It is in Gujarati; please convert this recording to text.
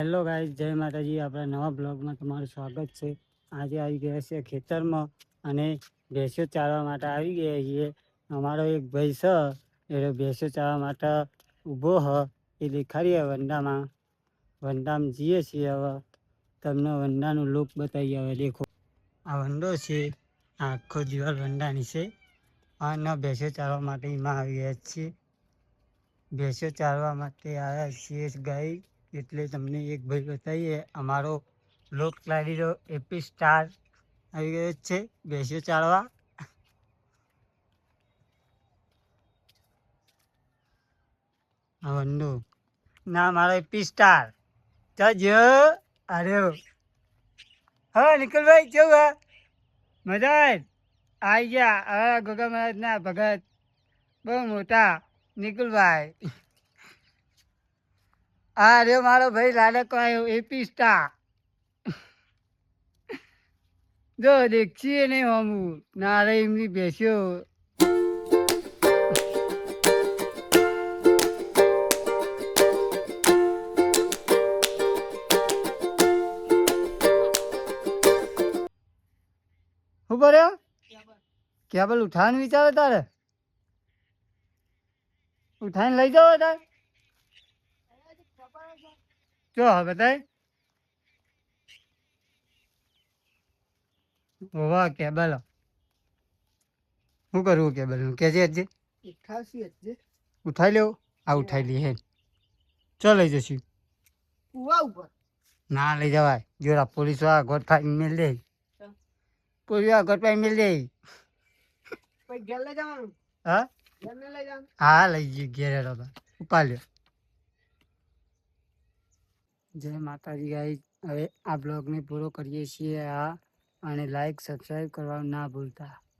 હેલો ગાઈસ, જય માતાજી. આપણા નવા બ્લોગમાં તમારું સ્વાગત છે. આજે આવી ગયા છે ખેતરમાં અને ભેંસો ચારવા માટે આવી ગયા છીએ. અમારો એક ભાઈ છે, એ ભેંસો ચારવા માટે ઊભો હ એ દેખાડીએ વંડામાં જઈએ છીએ. હવે તમને વંડાનું લુક બતાવીએ. હવે દેખો, આ વંડો છે, આખો દિવાલ વંડાની છે અને ભેંસો ચારવા માટે એમાં આવી ગયા છીએ. ભેંસો ચારવા માટે આવ્યા છીએ ગાય, એટલે તમને એક ભાઈ બતાવીએ. અમારો લોક લાડીનો એપી સ્ટાર આવી ગયો છે ભેંસો ચારવા. આ વંડો ના, મારો એપી સ્ટાર જો. અરે હા નિકુલભાઈ, કેવું મજા આવી ગયા? હવે ગોગા મહારાજ ના ભગત બહુ મોટા નિકુલભાઈ. આ રહ્યો મારો ભાઈ લાડકો આવ્યો એપી સ્ટાર. જો દેખીએ નહીં હમું ના રે એમની બેસ્યો. શું કર્યો? કેબલ ઉઠાવાનું વિચારે તારે? ઉઠાઈને લઈ જાવ તારે? જો હા બતાય. વાહ કેબલ શું કરવું કેબલ નું કે છે? ઉઠાઈ લેવું. આ ઉઠાઈ લઈએ હે. ચો લઈ જશું. ના લઈ જવાય. જોરા પોલીસ વાળા ગોઠાઈ મેલ દે. પોલીસ વાળા ગોઠાઈ મેલ દે. હા હા, લઈ જઈએ ઘેરે. ઉપાડ્યો. જય માતાજી ગાઈ. હવે આ બ્લોગને પૂરો કરીએ છીએ અને લાઈક સબસ્ક્રાઈબ કરવાનું ના ભૂલતા.